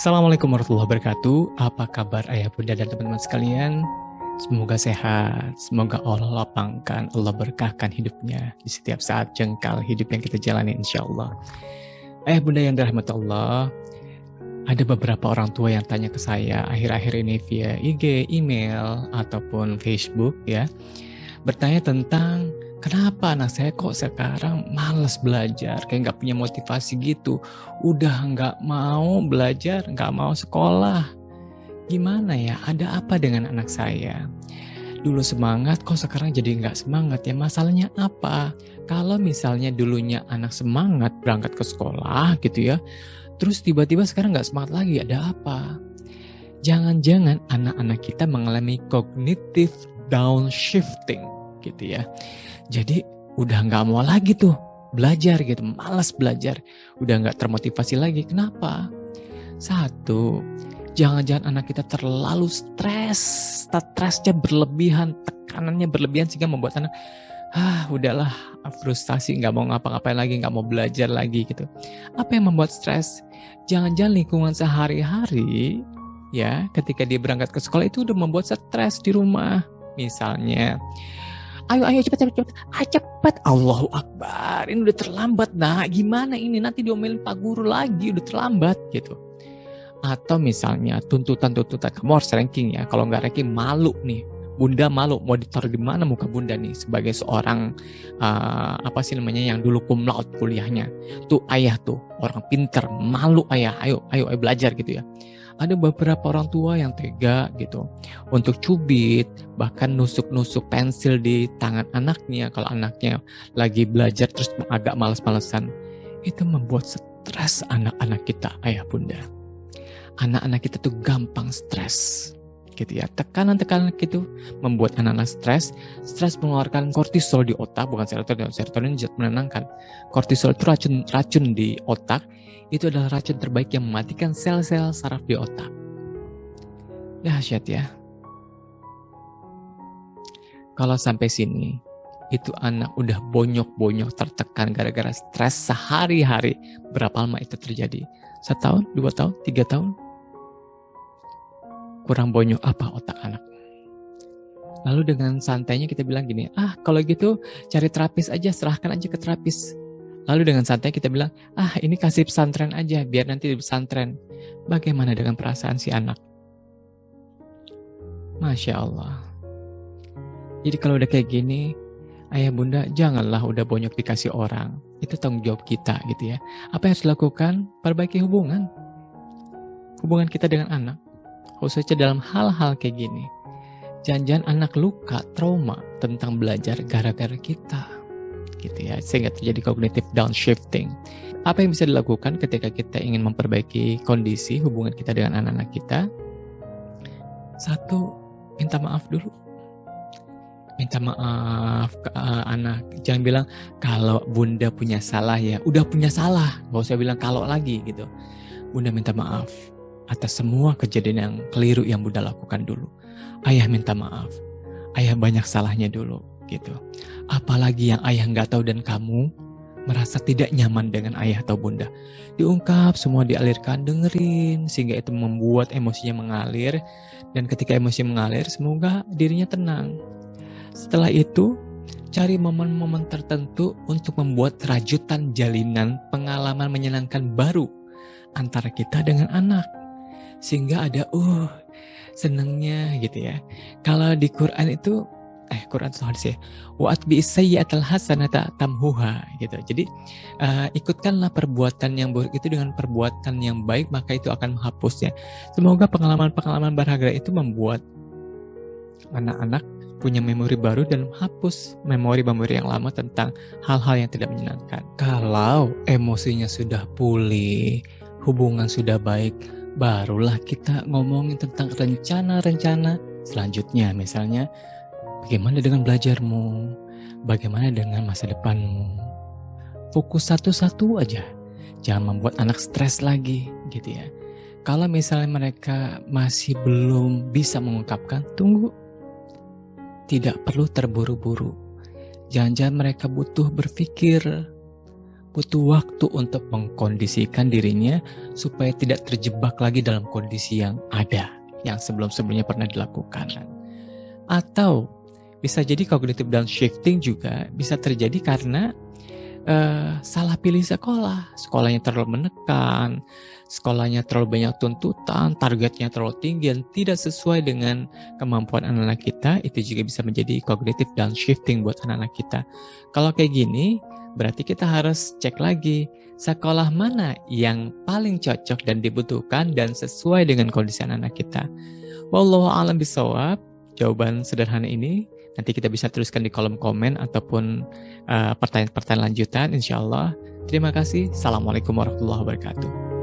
Assalamualaikum warahmatullahi wabarakatuh. Apa kabar ayah bunda dan teman-teman sekalian? Semoga sehat, semoga Allah lapangkan, Allah berkahkan hidupnya di setiap saat jengkal hidup yang kita jalani insya Allah. Ayah bunda yang dirahmati Allah, ada beberapa orang tua yang tanya ke saya akhir-akhir ini via IG, email, ataupun Facebook ya, bertanya tentang kenapa anak saya kok sekarang malas belajar, kayak nggak punya motivasi gitu, udah nggak mau belajar, nggak mau sekolah. Gimana ya, ada apa dengan anak saya? Dulu semangat, kok sekarang jadi nggak semangat ya? Masalahnya apa? Kalau misalnya dulunya anak semangat berangkat ke sekolah gitu ya, terus tiba-tiba sekarang nggak semangat lagi, ada apa? Jangan-jangan anak-anak kita mengalami cognitive downshifting gitu ya. Jadi udah nggak mau lagi tuh belajar gitu, malas belajar, udah nggak termotivasi lagi. Kenapa? Satu, jangan-jangan anak kita terlalu stresnya berlebihan, tekanannya berlebihan sehingga membuat anak udahlah frustasi, nggak mau ngapa-ngapain lagi, nggak mau belajar lagi gitu. Apa yang membuat stres? Jangan-jangan lingkungan sehari-hari ya ketika dia berangkat ke sekolah itu udah membuat stres di rumah. Misalnya, ayo cepet, Allahu Akbar, ini udah terlambat, nah gimana ini, nanti diomelin Pak Guru lagi, udah terlambat gitu. Atau misalnya tuntutan kamu harus ranking ya, kalau nggak ranking malu nih, bunda malu, mau ditaruh di mana muka bunda nih sebagai seorang yang dulu cum laude kuliahnya, tuh ayah tuh orang pinter, malu ayah, ayo belajar gitu ya. Ada beberapa orang tua yang tega gitu untuk cubit, bahkan nusuk-nusuk pensil di tangan anaknya kalau anaknya lagi belajar terus agak malas-malesan. Itu membuat stres anak-anak kita, ayah bunda. Anak-anak kita tuh gampang stres gitu ya. Tekanan-tekanan gitu membuat anak-anak stres mengeluarkan kortisol di otak, bukan serotonin zat menenangkan. Kortisol itu racun di otak, itu adalah racun terbaik yang mematikan sel-sel saraf di otak. Dahsyat ya. Kalau sampai sini, itu anak udah bonyok-bonyok tertekan gara-gara stres sehari-hari. Berapa lama itu terjadi? 1 tahun, 2 tahun, 3 tahun? Kurang bonyok apa otak anak? Lalu dengan santainya kita bilang gini, kalau gitu cari terapis aja, serahkan aja ke terapis. Lalu dengan santai kita bilang, ini kasih pesantren aja, biar nanti di pesantren. Bagaimana dengan perasaan si anak? Masya Allah. Jadi kalau udah kayak gini, ayah bunda janganlah udah bonyok dikasih orang. Itu tanggung jawab kita gitu ya. Apa yang harus dilakukan? Perbaiki hubungan kita dengan anak. Khususnya dalam hal-hal kayak gini. Jangan-jangan anak luka, trauma tentang belajar gara-gara kita. Gitu ya, sehingga terjadi cognitive downshifting. Apa yang bisa dilakukan ketika kita ingin memperbaiki kondisi hubungan kita dengan anak-anak kita? 1, minta maaf dulu. Minta maaf ke anak. Jangan bilang, kalau bunda punya salah ya, udah punya salah. Gak usah bilang kalau lagi gitu. Bunda minta maaf atas semua kejadian yang keliru yang bunda lakukan dulu. Ayah minta maaf. Ayah banyak salahnya dulu gitu. Apalagi yang ayah nggak tahu dan kamu merasa tidak nyaman dengan ayah atau bunda. Diungkap, semua dialirkan, dengerin, sehingga itu membuat emosinya mengalir. Dan ketika emosi mengalir, semoga dirinya tenang. Setelah itu, cari momen-momen tertentu untuk membuat rajutan jalinan pengalaman menyenangkan baru antara kita dengan anak. Sehingga ada senangnya gitu ya. Kalau di Quran itu Quran atau hadis ya, wa atbi'is sayyi'atal hasanata tamhuha gitu. Jadi ikutkanlah perbuatan yang buruk itu dengan perbuatan yang baik, maka itu akan menghapusnya. Semoga pengalaman-pengalaman berharga itu membuat anak-anak punya memori baru dan menghapus memori-memori yang lama tentang hal-hal yang tidak menyenangkan. Kalau emosinya sudah pulih, hubungan sudah baik, barulah kita ngomongin tentang rencana-rencana selanjutnya. Misalnya, bagaimana dengan belajarmu? Bagaimana dengan masa depanmu? Fokus satu-satu aja. Jangan membuat anak stres lagi gitu ya. Kalau misalnya mereka masih belum bisa mengungkapkan, tunggu. Tidak perlu terburu-buru. Jangan-jangan mereka butuh berpikir, butuh waktu untuk mengkondisikan dirinya supaya tidak terjebak lagi dalam kondisi yang ada, yang sebelum-sebelumnya pernah dilakukan. Atau bisa jadi cognitive downshifting juga bisa terjadi karena salah pilih sekolahnya terlalu menekan, sekolahnya terlalu banyak tuntutan, targetnya terlalu tinggi dan tidak sesuai dengan kemampuan anak-anak kita. Itu juga bisa menjadi cognitive downshifting buat anak-anak kita. Kalau kayak gini, berarti kita harus cek lagi sekolah mana yang paling cocok dan dibutuhkan dan sesuai dengan kondisi anak-anak kita. Wallahu a'lam bishawab. Jawaban sederhana ini nanti kita bisa tuliskan di kolom komen ataupun pertanyaan-pertanyaan lanjutan, insya Allah. Terima kasih. Assalamualaikum warahmatullahi wabarakatuh.